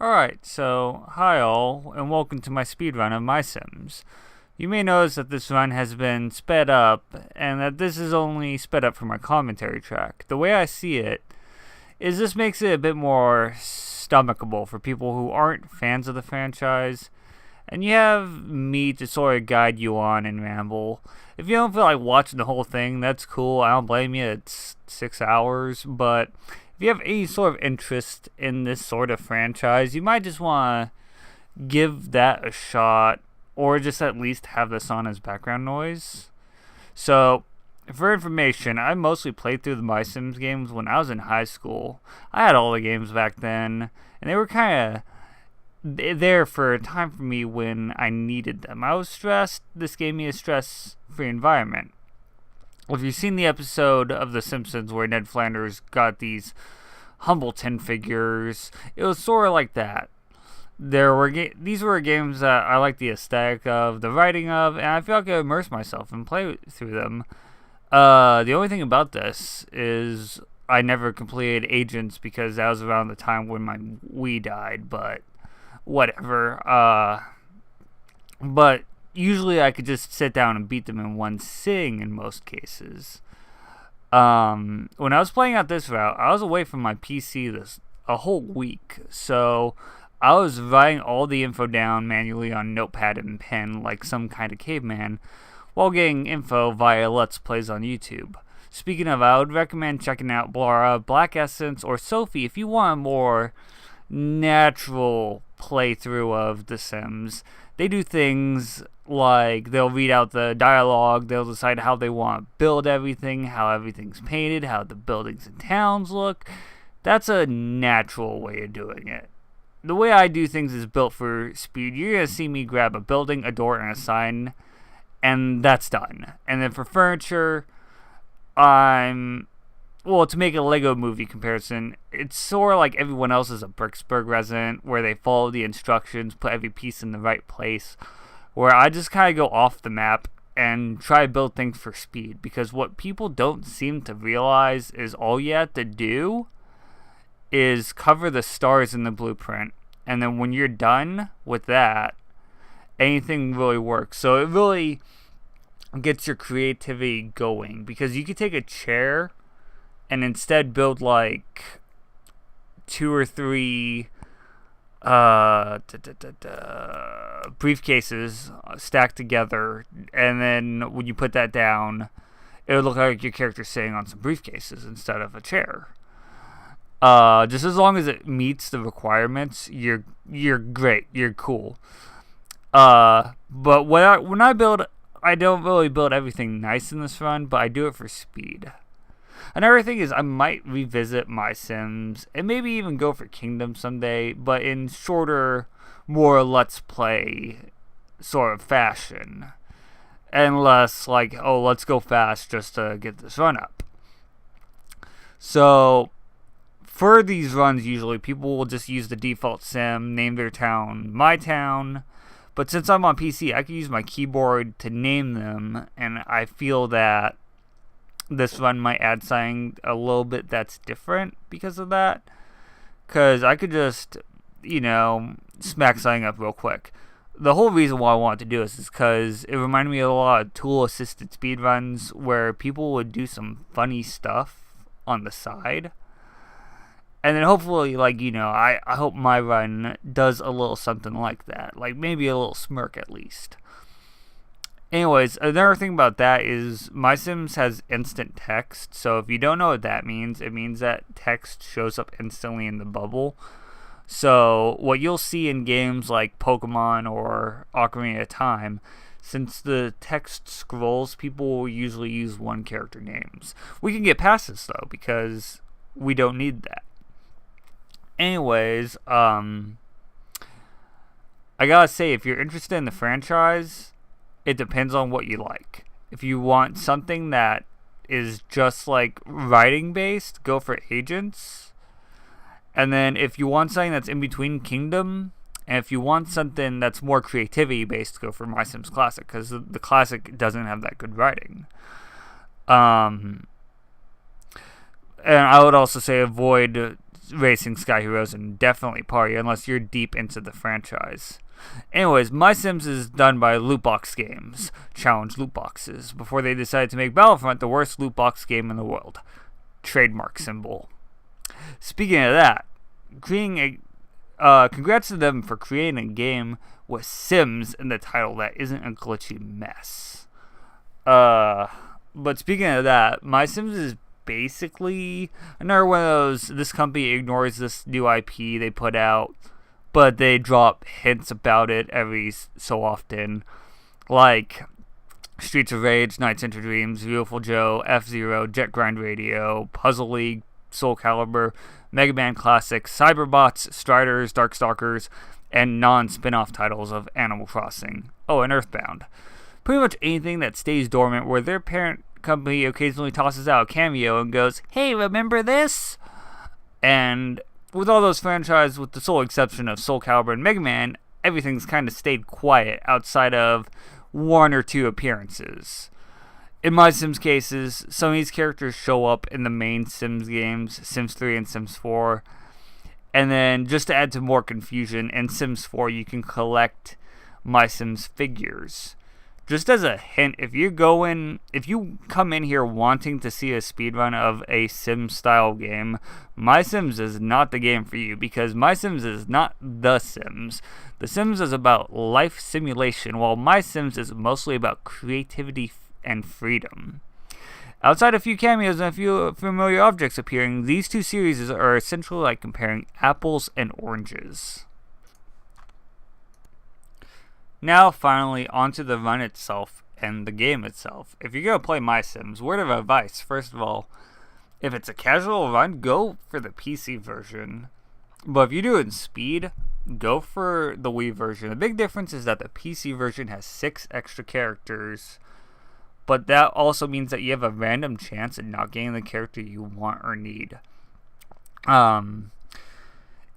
Alright, so hi all, and welcome to my speedrun of MySims. You may notice that this run has been sped up, and that this is only sped up for my commentary track. The way I see it is this makes it a bit more stomachable for people who aren't fans of the franchise, and you have me to sort of guide you on and ramble. If you don't feel like watching the whole thing, that's cool. I don't blame you. It's 6 hours, but if you have any sort of interest in this sort of franchise, you might just want to give that a shot, or just at least have this on as background noise. So, for information, I mostly played through the MySims games when I was in high school. I had all the games back then, and they were kind of there for a time for me when I needed them. I was stressed. This gave me a stress-free environment. If you've seen the episode of The Simpsons where Ned Flanders got these Humbleton figures, it was sort of like that. These were games that I liked the aesthetic of, the writing of, and I feel like I could immerse myself and play through them. The only thing about this is I never completed Agents because that was around the time when my Wii died, but whatever. But usually I could just sit down and beat them in one sitting in most cases. When I was playing out this route, I was away from my PC a whole week, so I was writing all the info down manually on notepad and pen like some kind of caveman, while getting info via Let's Plays on YouTube. Speaking of, I would recommend checking out Blara, Black Essence, or Sophie if you want a more natural playthrough of The Sims. They do things like they'll read out the dialogue, they'll decide how they want to build everything, how everything's painted, how the buildings and towns look. That's a natural way of doing it. The way I do things is built for speed. You're going to see me grab a building, a door, and a sign, and that's done. And then for furniture, to make a Lego movie comparison, it's sort of like everyone else is a Bricksburg resident, where they follow the instructions, put every piece in the right place, where I just kind of go off the map and try to build things for speed, because what people don't seem to realize is all you have to do is cover the stars in the blueprint, and then when you're done with that, anything really works. So it really gets your creativity going, because you could take a chair and instead build like 2 or 3 briefcases stacked together, and then when you put that down, it would look like your character's sitting on some briefcases instead of a chair. Just as long as it meets the requirements, you're great, you're cool. But when I build, I don't really build everything nice in this run, but I do it for speed. Another thing is I might revisit MySims and maybe even go for Kingdom someday, but in shorter, more Let's Play sort of fashion. And less like, oh, let's go fast just to get this run up. So, for these runs, usually people will just use the default sim, name their town My Town. But since I'm on PC, I can use my keyboard to name them, and I feel that this run might add something a little bit that's different because of that. Because I could just, smack something up real quick. The whole reason why I wanted to do this is because it reminded me of a lot of tool-assisted speedruns where people would do some funny stuff on the side. And then hopefully, I hope my run does a little something like that. Like maybe a little smirk at least. Anyways, another thing about that is MySims has instant text. So if you don't know what that means, it means that text shows up instantly in the bubble. So what you'll see in games like Pokemon or Ocarina of Time, since the text scrolls, people will usually use one character names. We can get past this though, because we don't need that. Anyways, I gotta say, if you're interested in the franchise, it depends on what you like. If you want something that is just like writing based, go for Agents. And then if you want something that's in between Kingdom, and if you want something that's more creativity based, go for MySims Classic, because the Classic doesn't have that good writing. And I would also say avoid Racing Sky Heroes and definitely Party unless you're deep into the franchise. Anyways, MySims is done by Lootbox Games, Challenge Lootboxes, before they decided to make Battlefront the worst lootbox game in the world. Trademark symbol. Speaking of that, congrats to them for creating a game with Sims in the title that isn't a glitchy mess. But speaking of that, MySims is basically another one of those, this company ignores this new IP they put out, but they drop hints about it every so often. Like Streets of Rage, Nights into Dreams, Beautiful Joe, F-Zero, Jet Grind Radio, Puzzle League, Soul Calibur, Mega Man Classics, Cyberbots, Striders, Darkstalkers, and non-spin-off titles of Animal Crossing. Oh, and Earthbound. Pretty much anything that stays dormant where their parent company occasionally tosses out a cameo and goes, hey, remember this? And with all those franchises, with the sole exception of Soul Calibur and Mega Man, everything's kind of stayed quiet outside of one or two appearances. In MySims cases, some of these characters show up in the main Sims games, Sims 3 and Sims 4. And then, just to add to more confusion, in Sims 4 you can collect MySims figures. Just as a hint, if you come in here wanting to see a speedrun of a Sims-style game, MySims is not the game for you, because MySims is not The Sims. The Sims is about life simulation, while MySims is mostly about creativity and freedom. Outside a few cameos and a few familiar objects appearing, these two series are essentially like comparing apples and oranges. Now, finally, onto the run itself and the game itself. If you're going to play MySims, word of advice, first of all, if it's a casual run, go for the PC version. But if you're doing speed, go for the Wii version. The big difference is that the PC version has 6 extra characters, but that also means that you have a random chance at not getting the character you want or need.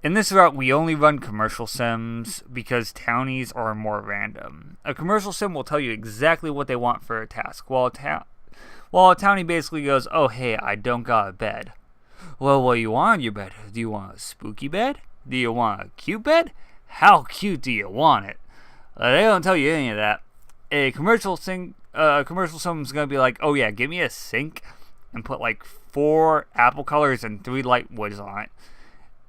In this route, we only run commercial sims because townies are more random. A commercial sim will tell you exactly what they want for a task, while a townie basically goes, oh hey, I don't got a bed. Well, what do you want on your bed? Do you want a spooky bed? Do you want a cute bed? How cute do you want it? They don't tell you any of that. A commercial sim is going to be like, oh yeah, give me a sink and put like 4 apple colors and 3 light woods on it.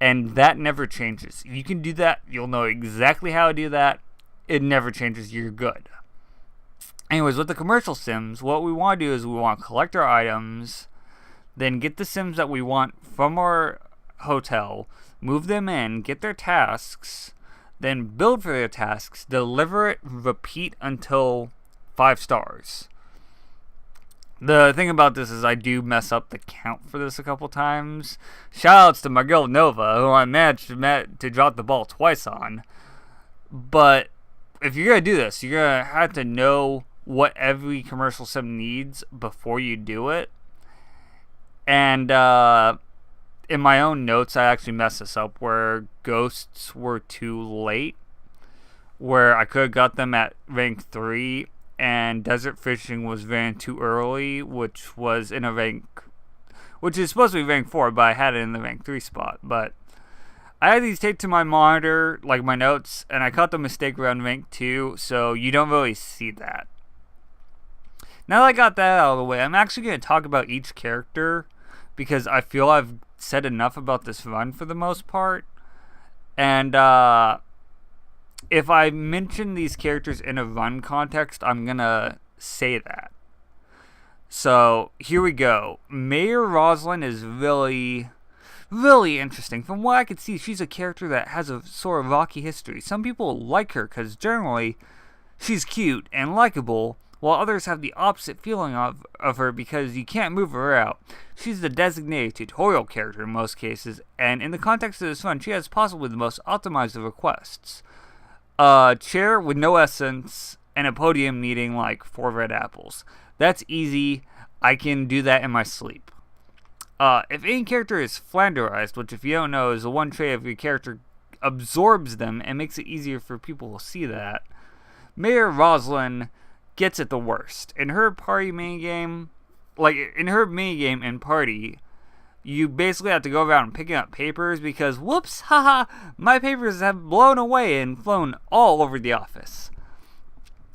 And that never changes. You can do that. You'll know exactly how to do that. It never changes. You're good. Anyways, with the commercial sims, what we want to do is we want to collect our items, then get the sims that we want from our hotel, move them in, get their tasks, then build for their tasks, deliver it, repeat until 5 stars. The thing about this is I do mess up the count for this a couple times. Shoutouts to my girl Nova, who I managed to drop the ball twice on. But if you're going to do this, you're going to have to know what every commercial sim needs before you do it. And in my own notes, I actually messed this up where ghosts were too late. Where I could have got them at rank 3. And desert fishing was ran too early, which is supposed to be rank 4, but I had it in the rank 3 spot. But I had these taped to my monitor, like my notes, and I caught the mistake around rank 2, so you don't really see that. Now that I got that out of the way, I'm actually going to talk about each character, because I feel I've said enough about this run for the most part. And, if I mention these characters in a run context, I'm going to say that. So, here we go. Mayor Roslyn is really, really interesting. From what I could see, she's a character that has a sort of rocky history. Some people like her because generally she's cute and likable, while others have the opposite feeling of her because you can't move her out. She's the designated tutorial character in most cases, and in the context of this run, she has possibly the most optimized of requests. A chair with no essence, and a podium needing like 4 red apples. That's easy. I can do that in my sleep. If any character is flanderized, which if you don't know is the one trait of your character absorbs them and makes it easier for people to see that, Mayor Roslyn gets it the worst. In her party minigame, in Party, you basically have to go around picking up papers because, whoops, haha, my papers have blown away and flown all over the office.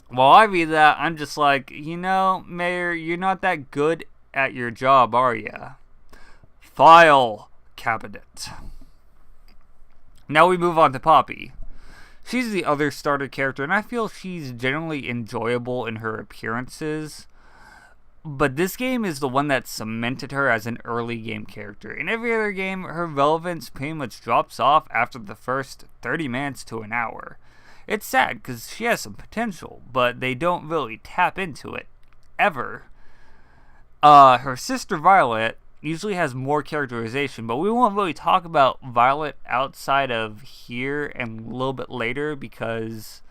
While I read that, I'm just like, Mayor, you're not that good at your job, are ya? File cabinet. Now we move on to Poppy. She's the other starter character, and I feel she's generally enjoyable in her appearances. But this game is the one that cemented her as an early game character. In every other game, her relevance pretty much drops off after the first 30 minutes to an hour. It's sad because she has some potential, but they don't really tap into it, ever. Her sister Violet usually has more characterization, but we won't really talk about Violet outside of here and a little bit later because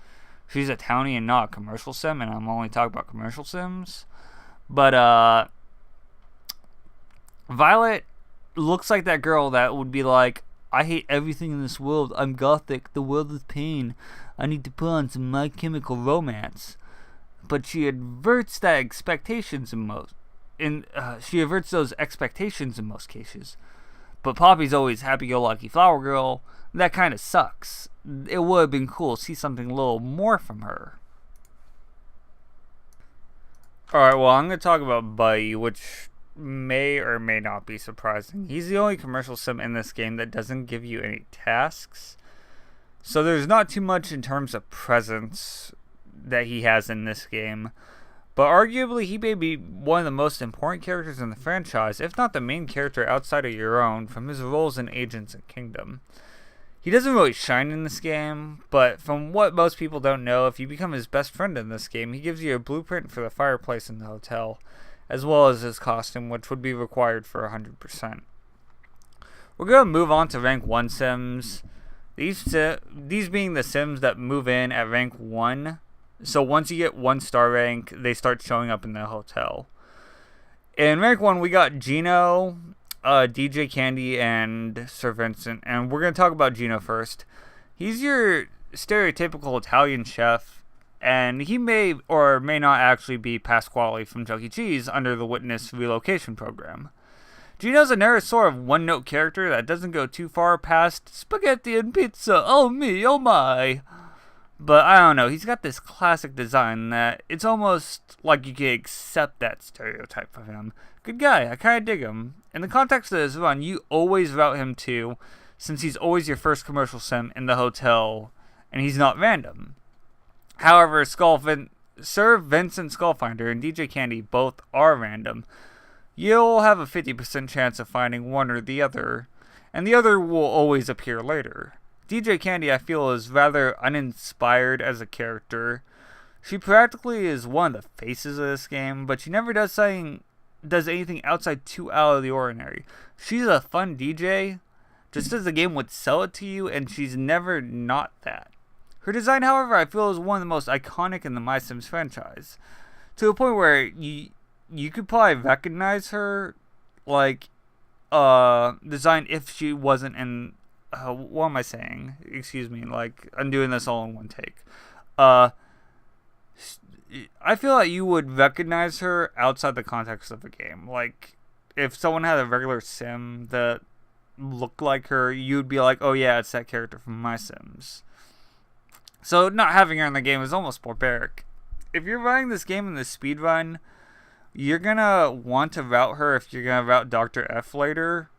she's a townie and not a commercial sim, and I'm only talking about commercial sims. But, Violet looks like that girl that would be like, I hate everything in this world. I'm gothic. The world is pain. I need to put on some My Chemical Romance. But she averts that expectations she averts those expectations in most cases. But Poppy's always happy-go-lucky flower girl. That kind of sucks. It would have been cool to see something a little more from her. Alright, well, I'm going to talk about Buddy, which may or may not be surprising. He's the only commercial sim in this game that doesn't give you any tasks. So there's not too much in terms of presence that he has in this game. But arguably, he may be one of the most important characters in the franchise, if not the main character outside of your own, from his roles in Agents and Kingdom. He doesn't really shine in this game, but from what most people don't know, if you become his best friend in this game, he gives you a blueprint for the fireplace in the hotel, as well as his costume, which would be required for 100%. We're going to move on to rank 1 sims. These being the sims that move in at rank 1. So once you get 1 star rank, they start showing up in the hotel. In rank 1, we got Gino, DJ Candy, and Sir Vincent. And we're going to talk about Gino first. He's your stereotypical Italian chef, and he may or may not actually be Pasquale from Chuck E. Cheese under the Witness relocation program. Gino's another sort of one-note character that doesn't go too far past spaghetti and pizza, oh me, oh my. But I don't know, he's got this classic design that it's almost like you can accept that stereotype of him. Good guy, I kind of dig him. In the context of this run, you always route him to, since he's always your first commercial sim in the hotel, and he's not random. However, Sir Vincent Skullfinder and DJ Candy both are random. You'll have a 50% chance of finding one or the other, and the other will always appear later. DJ Candy, I feel, is rather uninspired as a character. She practically is one of the faces of this game, but she never does anything outside too out of the ordinary. She's a fun DJ, just as the game would sell it to you, and she's never not that. Her design, however, I feel is one of the most iconic in the MySims franchise, to a point where you could probably recognize her, design if she wasn't in... what am I saying? Excuse me, I'm doing this all in one take. I feel like you would recognize her outside the context of the game. Like, if someone had a regular sim that looked like her, you'd be like, oh yeah, it's that character from MySims. So not having her in the game is almost barbaric. If you're running this game in the speedrun, you're gonna want to route her if you're gonna route Dr. F later.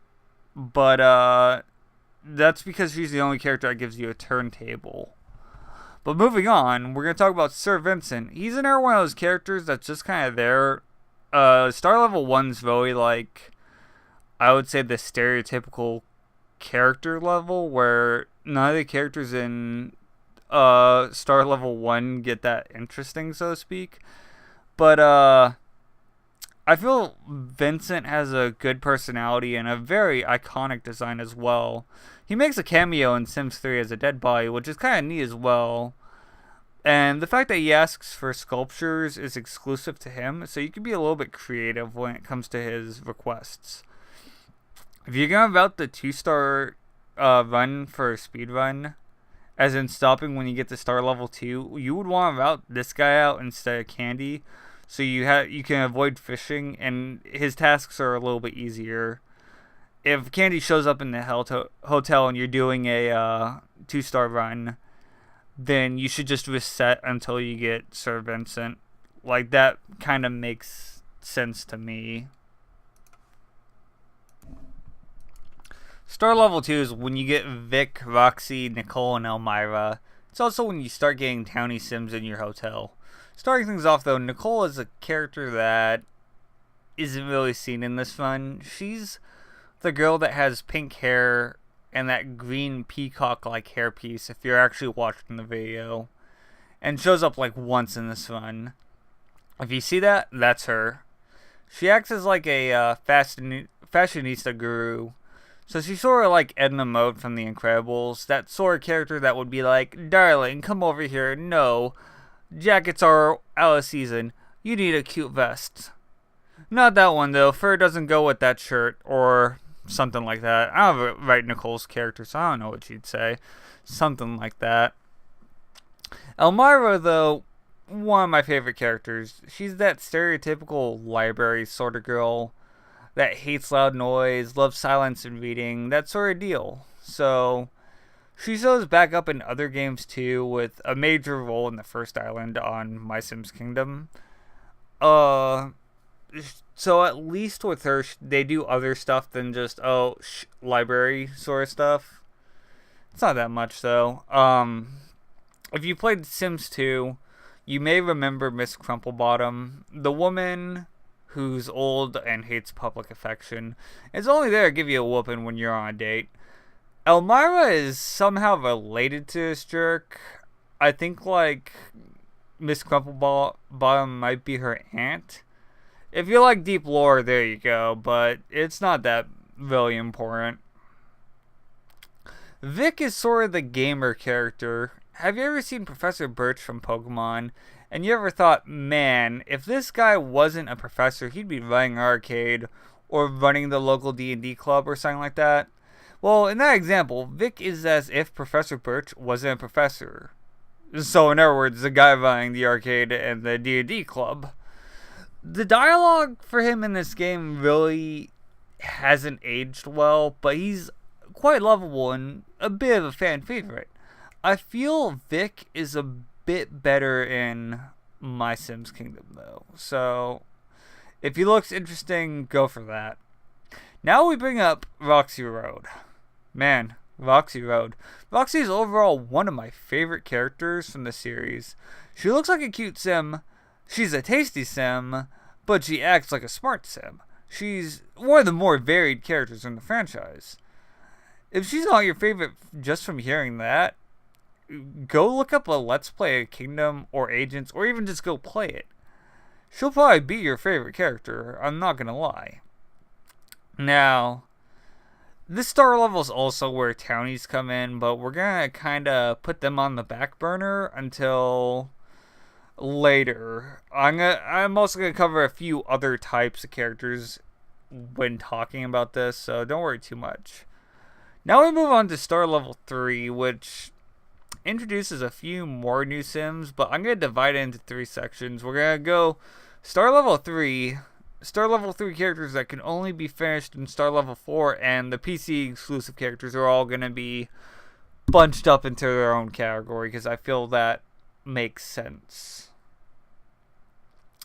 But, that's because she's the only character that gives you a turntable. But moving on, we're going to talk about Sir Vincent. He's another one of those characters that's just kind of there. Star level 1's really I would say the stereotypical character level where none of the characters in Star level 1 get that interesting, so to speak. But I feel Vincent has a good personality and a very iconic design as well. He makes a cameo in Sims 3 as a dead body, which is kind of neat as well. And the fact that he asks for sculptures is exclusive to him, so you can be a little bit creative when it comes to his requests. If you're going to route the 2-star run for a speedrun, as in stopping when you get to star level 2, you would want to route this guy out instead of Candy, so you can avoid fishing, and his tasks are a little bit easier. if Candy shows up in the hotel and you're doing a 2-star run, then you should just reset until you get Sir Vincent. Like, that kind of makes sense to me. Star level 2 is when you get Vic, Roxy, Nicole, and Elmira. It's also when you start getting Townie Sims in your hotel. Starting things off though, Nicole is a character that isn't really seen in this run. She's the girl that has pink hair and that green peacock-like hairpiece, if you're actually watching the video. And shows up like once in this run. If you see that, that's her. She acts as like a fashionista guru. So she's sort of like Edna Mode from The Incredibles. That sort of character that would be like, darling, come over here. No, jackets are out of season. You need a cute vest. Not that one though. Fur doesn't go with that shirt or something like that. I don't write Nicole's character, so I don't know what she'd say. Something like that. Elmira though, one of my favorite characters. She's that stereotypical library sort of girl that hates loud noise, loves silence and reading, that sort of deal. So she shows back up in other games too, with a major role in the first island on My Sims Kingdom. So at least with her, they do other stuff than just library sort of stuff. It's not that much though. If you played Sims 2, you may remember Miss Crumplebottom, the woman who's old and hates public affection. It's only there to give you a whooping when you're on a date. Elmira is somehow related to this jerk. I think like Miss Crumplebottom might be her aunt. If you like deep lore, there you go, but it's not that really important. Vic is sort of the gamer character. Have you ever seen Professor Birch from Pokemon? And you ever thought, man, if this guy wasn't a professor, he'd be running an arcade or running the local D&D club or something like that? Well, in that example, Vic is as if Professor Birch wasn't a professor. So, in other words, the guy running the arcade and the D&D club. The dialogue for him in this game really hasn't aged well, but he's quite lovable and a bit of a fan favorite. I feel Vic is a bit better in My Sims Kingdom though, so if he looks interesting, go for that. Now we bring up Roxy Road. Man, Roxy Road. Roxy is overall one of my favorite characters from the series. She looks like a cute sim, she's a tasty sim, but she acts like a smart sim. She's one of the more varied characters in the franchise. If she's not your favorite just from hearing that, go look up a Let's Play of Kingdom or Agents, or even just go play it. She'll probably be your favorite character, I'm not gonna lie. Now, this star level is also where townies come in, but we're gonna kinda put them on the back burner until later. I'm also gonna cover a few other types of characters when talking about this, so don't worry too much. Now we move on to star level 3, which introduces a few more new sims, but I'm going to divide it into 3 sections. We're going to go star level 3 characters that can only be finished in star level 4, and the PC exclusive characters are all going to be bunched up into their own category, because I feel that makes sense.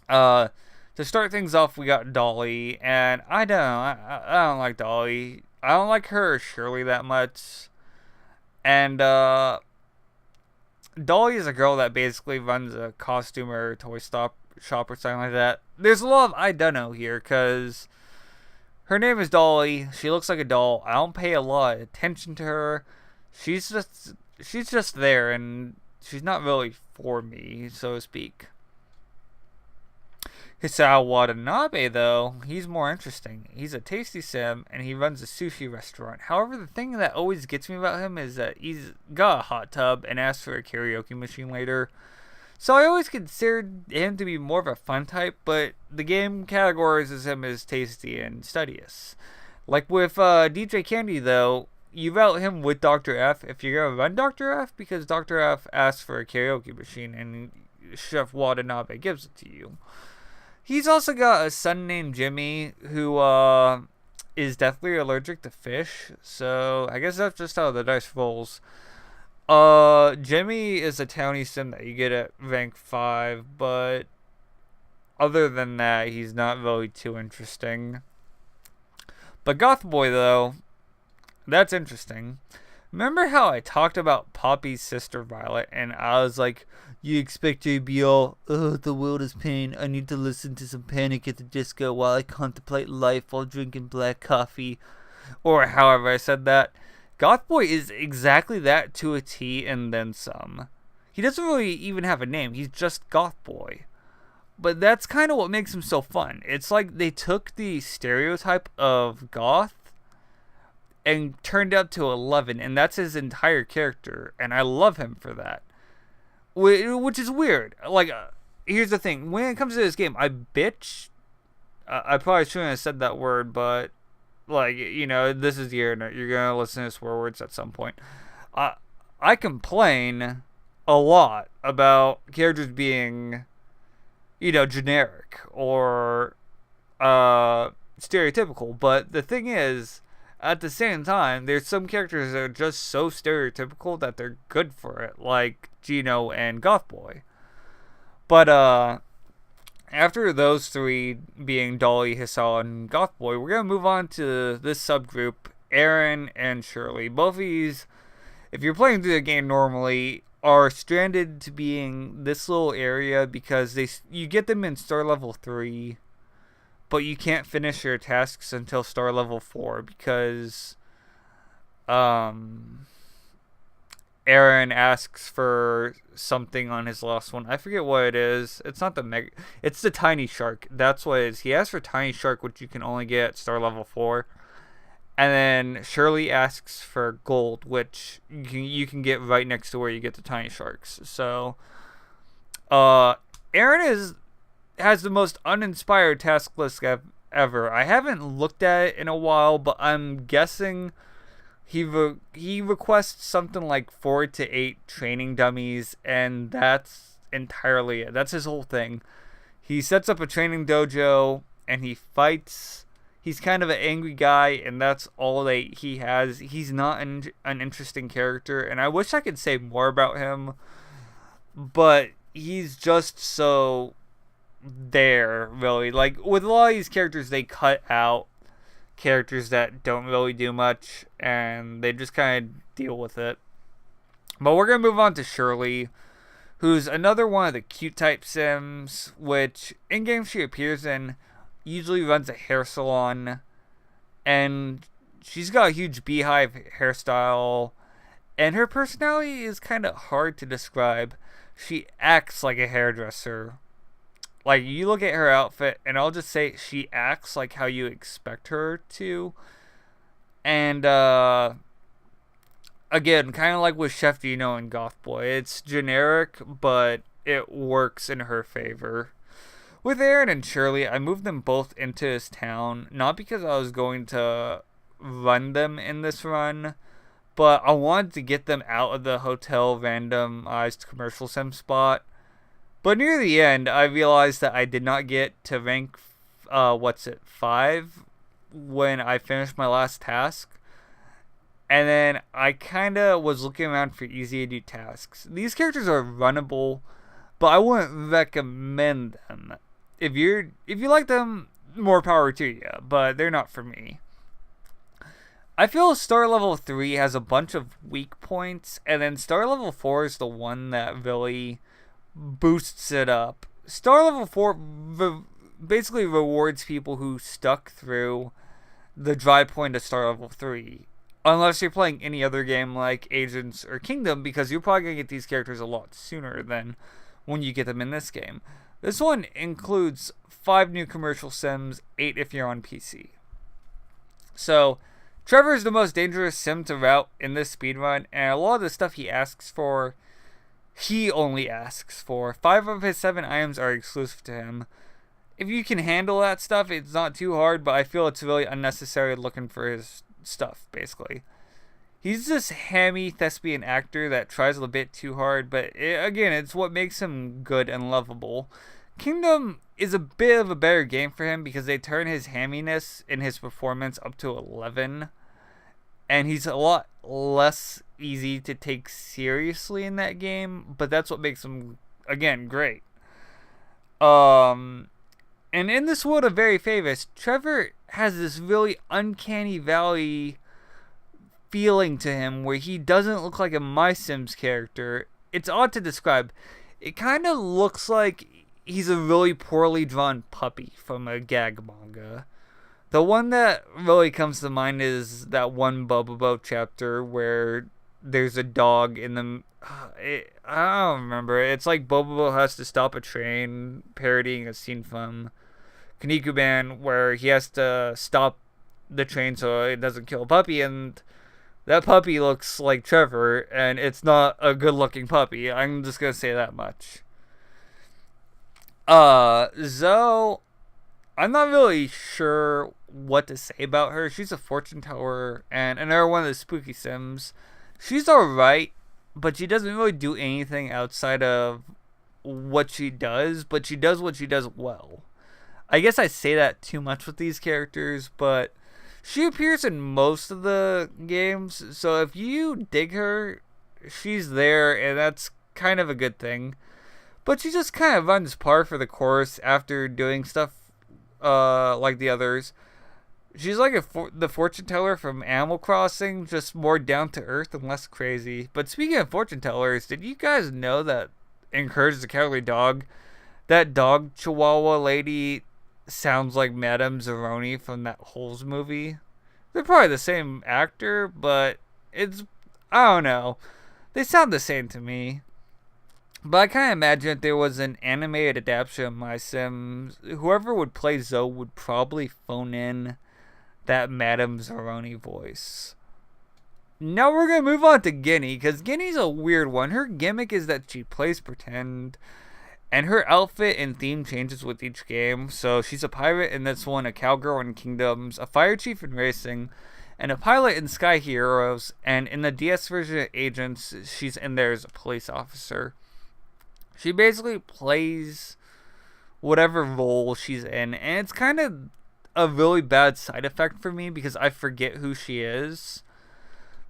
To start things off, we got Dolly, and I don't like Dolly. I don't like her or Shirley that much. And Dolly is a girl that basically runs a costume or toy shop or something like that. There's a lot of I don't know here, because her name is Dolly. She looks like a doll. I don't pay a lot of attention to her. She's just there, and she's not really for me, so to speak. Hisao Watanabe, though, he's more interesting. He's a tasty sim, and he runs a sushi restaurant. However, the thing that always gets me about him is that he's got a hot tub and asks for a karaoke machine later. So I always considered him to be more of a fun type, but the game categorizes him as tasty and studious. Like with DJ Candy, though, you route him with Dr. F if you're going to run Dr. F, because Dr. F asks for a karaoke machine, and Chef Watanabe gives it to you. He's also got a son named Jimmy, who is deathly allergic to fish, so I guess that's just how the dice rolls. Jimmy is a townie sim that you get at rank 5, but other than that, he's not really too interesting. But Goth Boy, though, that's interesting. Remember how I talked about Poppy's sister Violet, and I was like, you expect her to be all, oh, the world is pain, I need to listen to some Panic at the Disco while I contemplate life while drinking black coffee, or however I said that. Goth Boy is exactly that to a T and then some. He doesn't really even have a name, he's just Goth Boy. But that's kind of what makes him so fun. It's like they took the stereotype of goth and turned it up to 11, and that's his entire character, and I love him for that. Which is weird. Like, here's the thing. When it comes to this game, I bitch. I probably shouldn't have said that word, but, like, you know, this is the internet. You're going to listen to swear words at some point. I complain a lot about characters being, you know, generic or stereotypical. But the thing is, at the same time, there's some characters that are just so stereotypical that they're good for it, like Gino and Goth Boy. But after those three being Dolly, Hissal, and Goth Boy, we're going to move on to this subgroup, Aaron and Shirley. Both of these, if you're playing through the game normally, are stranded to being this little area because you get them in star level 3, but you can't finish your tasks until star level 4 because Aaron asks for something on his last one. I forget what it is. It's not it's the tiny shark. That's what it is. He asks for tiny shark, which you can only get at star level 4. And then Shirley asks for gold, which you can get right next to where you get the tiny sharks. So Aaron has the most uninspired task list ever. I haven't looked at it in a while, but I'm guessing he requests something like 4 to 8 training dummies, and that's entirely it. That's his whole thing. He sets up a training dojo, and he fights. He's kind of an angry guy, and that's all that he has. He's not an interesting character, and I wish I could say more about him, but he's just so there, really. Like, with a lot of these characters, they cut out characters that don't really do much, and they just kind of deal with it. But we're going to move on to Shirley, who's another one of the cute type sims, which in-game she appears in, usually runs a hair salon, and she's got a huge beehive hairstyle, and her personality is kind of hard to describe. She acts like a hairdresser. Like, you look at her outfit, and I'll just say she acts like how you expect her to. And, again, kind of like with Chef Dino and Goth Boy, it's generic, but it works in her favor. With Aaron and Shirley, I moved them both into this town, not because I was going to run them in this run, but I wanted to get them out of the hotel randomized commercial sim spot. But near the end, I realized that I did not get to rank, 5 when I finished my last task. And then I kind of was looking around for easy to do tasks. These characters are runnable, but I wouldn't recommend them. If you like them, more power to you, but they're not for me. I feel star level 3 has a bunch of weak points, and then star level 4 is the one that really boosts it up. Star level 4 basically rewards people who stuck through the dry point of star level 3. Unless you're playing any other game like Agents or Kingdom, because you're probably going to get these characters a lot sooner than when you get them in this game. This one includes 5 new commercial sims, 8 if you're on PC. So, Trevor is the most dangerous sim to route in this speedrun, and a lot of the stuff he only asks for. 5 of his 7 items are exclusive to him. If you can handle that stuff, it's not too hard, but I feel it's really unnecessary looking for his stuff, basically. He's this hammy thespian actor that tries a bit too hard, but again, it's what makes him good and lovable. Kingdom is a bit of a better game for him because they turn his hamminess in his performance up to 11, and he's a lot less easy to take seriously in that game, but that's what makes him, again, great. And in this world of very famous, Trevor has this really uncanny valley feeling to him where he doesn't look like a MySims character. It's odd to describe. It kind of looks like he's a really poorly drawn puppy from a gag manga. The one that really comes to mind is that one Bobobo chapter where there's a dog in the... I don't remember. It's like Bobobo has to stop a train, parodying a scene from Kinnikuman where he has to stop the train so it doesn't kill a puppy, and that puppy looks like Trevor, and it's not a good-looking puppy. I'm just gonna say that much. Zoe, I'm not really sure what to say about her. She's a fortune teller and another one of the spooky Sims. She's alright, but she doesn't really do anything outside of what she does, but she does what she does well. I guess I say that too much with these characters, but she appears in most of the games, so if you dig her, she's there, and that's kind of a good thing. But she just kind of runs par for the course after doing stuff like the others. She's like the fortune teller from Animal Crossing, just more down to earth and less crazy. But speaking of fortune tellers, did you guys know that in Courage the Cowardly Dog, that dog Chihuahua lady sounds like Madame Zeroni from that Holes movie? They're probably the same actor, but I don't know. They sound the same to me. But I kind of imagine if there was an animated adaptation of MySims, whoever would play Zoe would probably phone in that Madame Zeroni voice. Now we're going to move on to Guinea, because Guinea's a weird one. Her gimmick is that she plays pretend, and her outfit and theme changes with each game. So she's a pirate in this one, a cowgirl in Kingdoms, a fire chief in Racing, and a pilot in Sky Heroes. And in the DS version of Agents, she's in there as a police officer. She basically plays whatever role she's in, and it's kind of a really bad side effect for me because I forget who she is.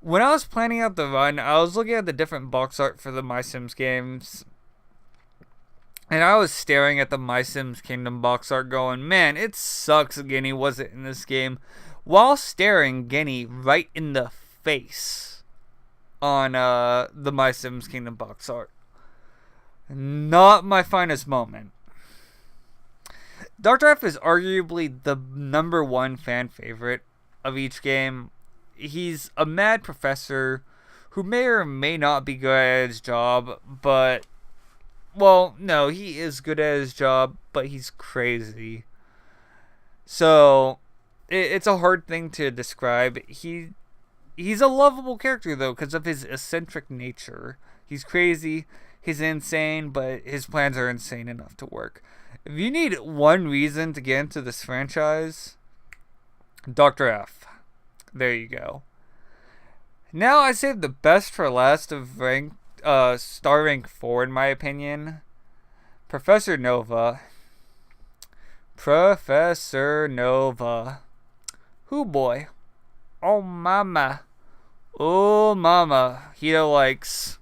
When I was planning out the run, I was looking at the different box art for the MySims games, and I was staring at the MySims Kingdom box art going, man, it sucks Guinea wasn't in this game, while staring Guinea right in the face on the MySims Kingdom box art. Not my finest moment. Dr. F is arguably the #1 fan favorite of each game. He's a mad professor who may or may not be good at his job, but, well, no, he is good at his job, but he's crazy. So, it's a hard thing to describe. He's a lovable character, though, because of his eccentric nature. He's crazy. He's insane, but his plans are insane enough to work. If you need one reason to get into this franchise, Dr. F. There you go. Now I saved the best for last of star rank 4 in my opinion. Professor Nova. Professor Nova. Hoo boy. Oh mama. Oh mama. Hito likes.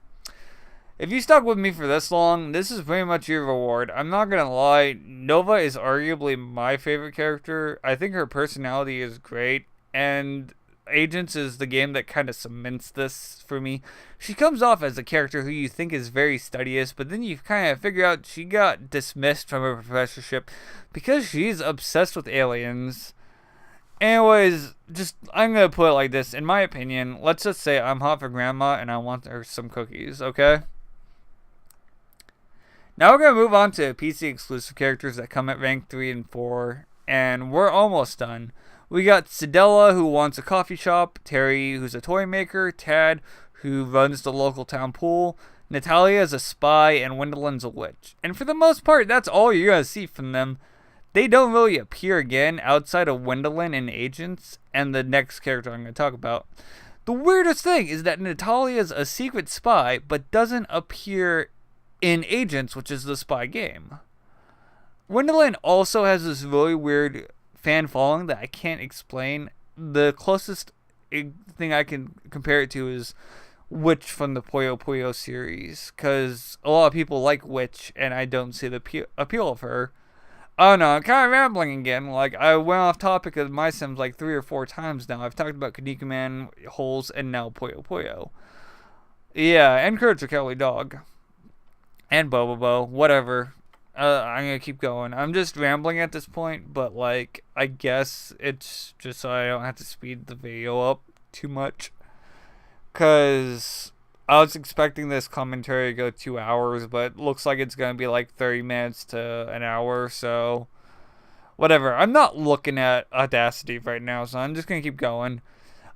If you stuck with me for this long, this is pretty much your reward. I'm not gonna lie, Nova is arguably my favorite character. I think her personality is great, and Agents is the game that kind of cements this for me. She comes off as a character who you think is very studious, but then you kind of figure out she got dismissed from her professorship because she's obsessed with aliens. Anyways, I'm gonna put it like this. In my opinion, let's just say I'm hot for grandma and I want her some cookies, okay? Now we're going to move on to PC exclusive characters that come at rank 3 and 4, and we're almost done. We got Sidella, who wants a coffee shop, Terry, who's a toy maker, Tad, who runs the local town pool, Natalia is a spy, and Wendelin's a witch. And for the most part, that's all you're going to see from them. They don't really appear again outside of Wendelin and Agents, and the next character I'm going to talk about. The weirdest thing is that Natalia's a secret spy, but doesn't appear in Agents, which is the spy game. Wonderland also has this really weird fan following that I can't explain. The closest thing I can compare it to is Witch from the Puyo Puyo series, because a lot of people like Witch, and I don't see the appeal of her. Oh no, I'm kind of rambling again. Like, I went off topic of MySims like 3 or 4 times now. I've talked about Kanikuman, Holes, and now Puyo Puyo. Yeah, and Courage the Cowardly Dog. And Bobobo, whatever. I'm gonna keep going. I'm just rambling at this point, but like, I guess it's just so I don't have to speed the video up too much. Cause I was expecting this commentary to go 2 hours, but it looks like it's gonna be like 30 minutes to an hour, so whatever. I'm not looking at Audacity right now, so I'm just gonna keep going.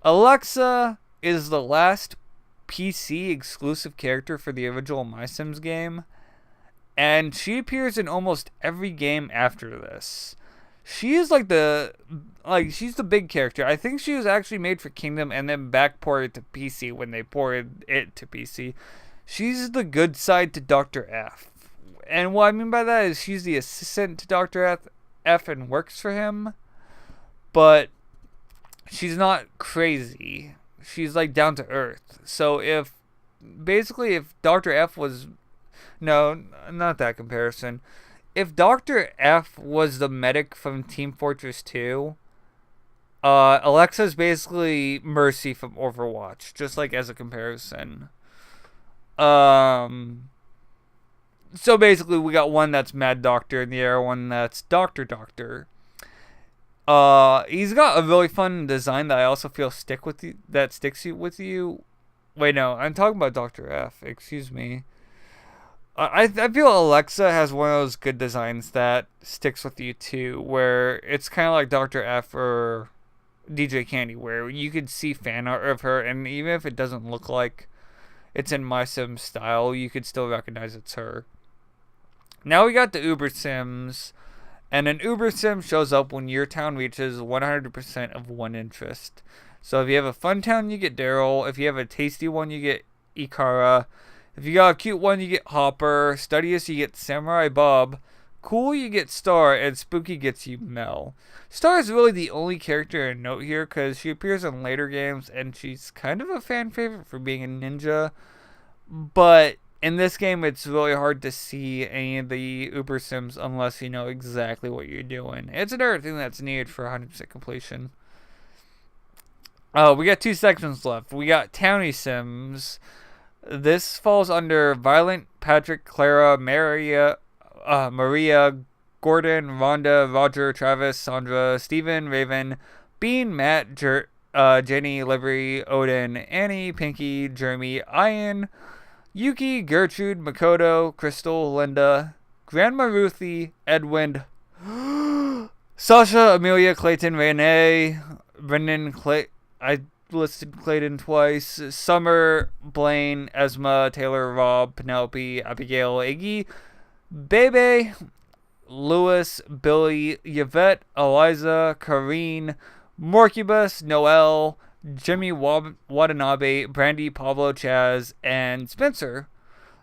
Alexa is the last PC exclusive character for the original MySims game, and she appears in almost every game after this. She is she's the big character. I think she was actually made for Kingdom and then back ported to PC when they ported it to PC. She's the good side to Dr. F. And what I mean by that is she's the assistant to Dr. F and works for him, but she's not crazy. She's like down to earth. So if Dr. F was... No, not that comparison. If Dr. F was the medic from Team Fortress 2, Alexa's basically Mercy from Overwatch, just like as a comparison. So basically we got one that's Mad Doctor and the other one that's Doctor Doctor. He's got a really fun design that I also feel sticks with you. Wait, no, I'm talking about Dr. F, excuse me. I feel Alexa has one of those good designs that sticks with you too, where it's kind of like Dr. F or DJ Candy, where you could see fan art of her, and even if it doesn't look like it's in MySims style, you could still recognize it's her. Now we got the Uber Sims, and an Uber Sim shows up when your town reaches 100% of one interest. So if you have a fun town, you get Daryl. If you have a tasty one, you get Ikara. If you got a cute one, you get Hopper. Studious, you get Samurai Bob. Cool, you get Star. And Spooky gets you Mel. Star is really the only character to note here because she appears in later games and she's kind of a fan favorite for being a ninja. But in this game, it's really hard to see any of the Uber Sims unless you know exactly what you're doing. It's another thing that's needed for 100% completion. We got 2 sections left. We got Townie Sims. This falls under Violent, Patrick, Clara, Maria, Gordon, Rhonda, Roger, Travis, Sandra, Steven, Raven, Bean, Matt, Jenny, Livery, Odin, Annie, Pinky, Jeremy, Ian, Yuki, Gertrude, Makoto, Crystal, Linda, Grandma Ruthie, Edwin, Sasha, Amelia, Clayton, Renee, Brendan, I listed Clayton twice. Summer, Blaine, Esma, Taylor, Rob, Penelope, Abigail, Iggy, Bebe, Lewis, Billy, Yvette, Eliza, Kareen, Morcubus, Noel, Jimmy Watanabe, Brandy, Pablo, Chaz, and Spencer.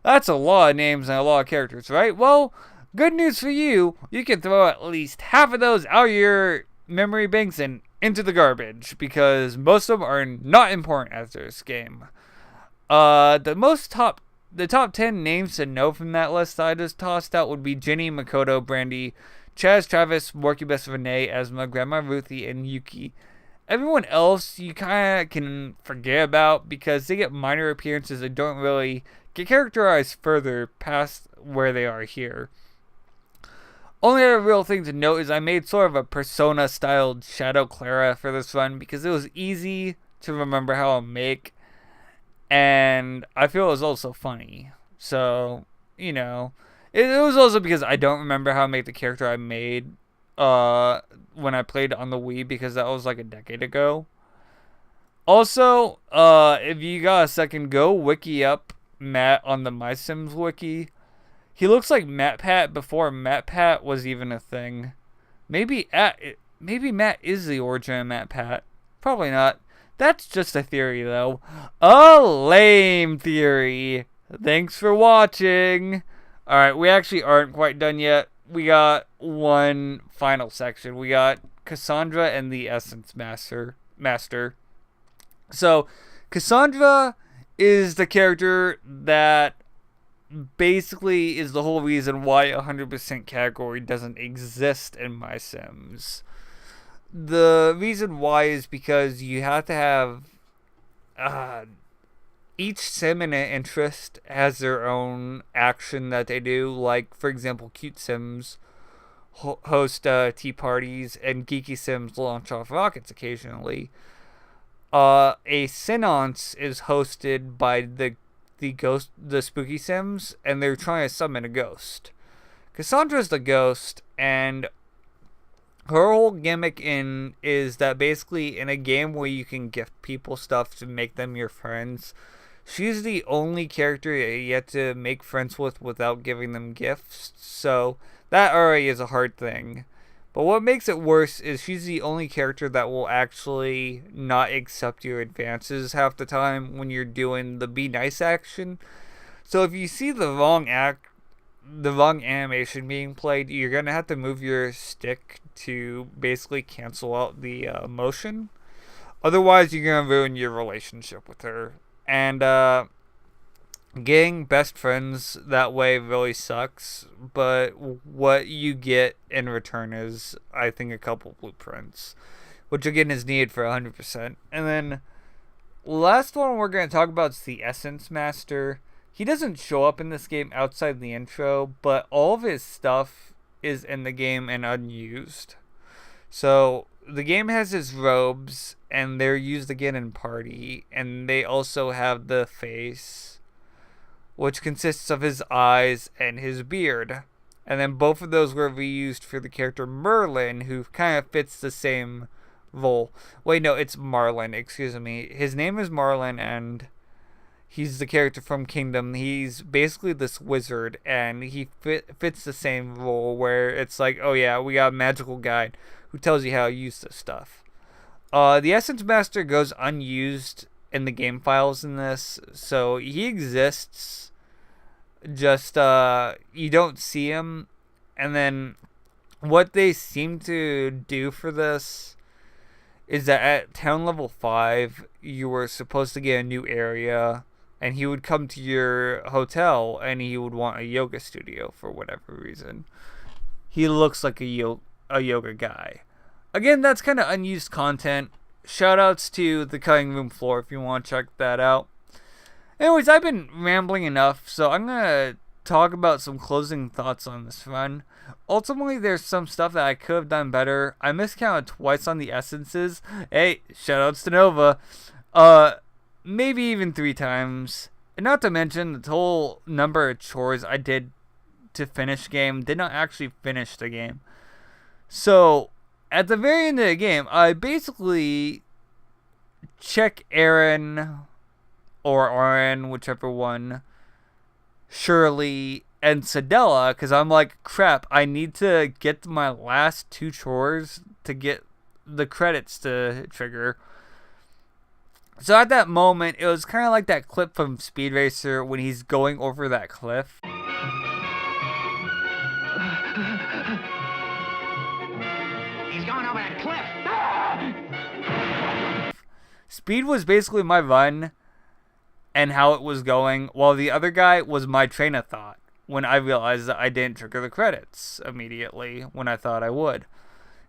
That's a lot of names and a lot of characters, right? Well, good news for you. You can throw at least half of those out of your memory banks and into the garbage, because most of them are not important as this game. The top 10 names to know from that list that I just tossed out would be Jenny, Makoto, Brandy, Chaz, Travis, Morcubus, Renee, Esma, Grandma Ruthie, and Yuki. Everyone else you kind of can forget about because they get minor appearances and don't really get characterized further past where they are here. Only other real thing to note is I made sort of a Persona-styled Shadow Clara for this run because it was easy to remember how to make, and I feel it was also funny. So, you know, it was also because I don't remember how to make the character I made when I played on the Wii, because that was like a decade ago. Also, if you got a second, go wiki up Matt on the MySims wiki. He looks like MatPat before MatPat was even a thing. Maybe Matt is the origin of MatPat. Probably not. That's just a theory, though. A lame theory. Thanks for watching. Alright, we actually aren't quite done yet. we got one final section. We got Cassandra and the Essence Master. So, Cassandra is the character that basically is the whole reason why 100% category doesn't exist in MySims. The reason why is because you have to have each sim and interest has their own action that they do. Like, for example, cute sims host tea parties, and geeky sims launch off rockets occasionally. A Synonce is hosted by the spooky sims, and they're trying to summon a ghost. Cassandra's the ghost, and her whole gimmick is that basically in a game where you can gift people stuff to make them your friends, she's the only character you have to make friends with without giving them gifts. So that already is a hard thing. But what makes it worse is she's the only character that will actually not accept your advances half the time when you're doing the be nice action. So if you see the wrong animation being played, you're going to have to move your stick to basically cancel out the motion. Otherwise, you're going to ruin your relationship with her. And getting best friends that way really sucks, but what you get in return is, I think, a couple blueprints, which again is needed for 100%. And then last one we're going to talk about is the Essence Master. He doesn't show up in this game outside the intro, but all of his stuff is in the game and unused. So the game has his robes, and they're used again in party, and they also have the face, which consists of his eyes and his beard. And then both of those were reused for the character Merlin, who kind of fits the same role. Wait, no, it's Marlin, excuse me. His name is Marlin, and he's the character from Kingdom. He's basically this wizard, and he fits the same role where it's like, oh yeah, we got a magical guide who tells you how to use this stuff. The Essence Master goes unused in the game files in this, so he exists, just you don't see him. And then what they seem to do for this is that at town level 5 you were supposed to get a new area, and he would come to your hotel and he would want a yoga studio for whatever reason. He looks like a yoga guy. Again, that's kind of unused content. Shoutouts to the cutting room floor if you want to check that out. Anyways, I've been rambling enough, so I'm going to talk about some closing thoughts on this run. Ultimately, there's some stuff that I could have done better. I miscounted twice on the essences. Hey, shoutouts to Nova. Maybe even 3 times. And not to mention the total number of chores I did to finish game did not actually finish the game. So at the very end of the game, I basically check Aaron or Aaron, whichever one, Shirley, and Sedella, because I'm like, crap, I need to get my last 2 chores to get the credits to trigger. So at that moment, it was kind of like that clip from Speed Racer when he's going over that cliff. He's going over that cliff. Speed was basically my run and how it was going, while the other guy was my train of thought when I realized that I didn't trigger the credits immediately when I thought I would.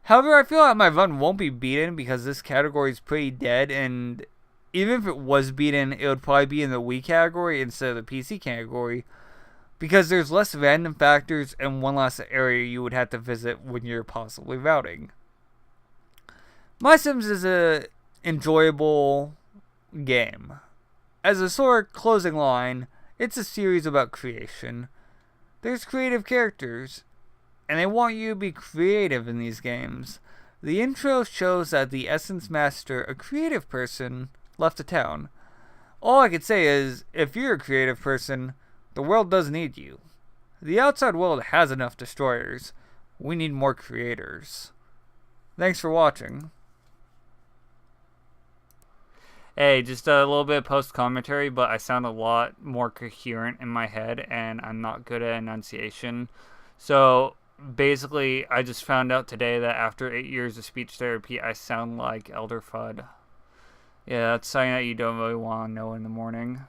However, I feel like my run won't be beaten because this category is pretty dead, and even if it was beaten, it would probably be in the Wii category instead of the PC category, because there's less random factors and one less area you would have to visit when you're possibly routing. MySims is a enjoyable game. As a sort of closing line, it's a series about creation. There's creative characters, and they want you to be creative in these games. The intro shows that the Essence Master, a creative person, left the town. All I could say is, if you're a creative person, the world does need you. The outside world has enough destroyers. We need more creators. Thanks for watching. Hey, just a little bit of post-commentary, but I sound a lot more coherent in my head, and I'm not good at enunciation. So, basically, I just found out today that after 8 years of speech therapy, I sound like Elder Fudd. Yeah, that's something that you don't really want to know in the morning.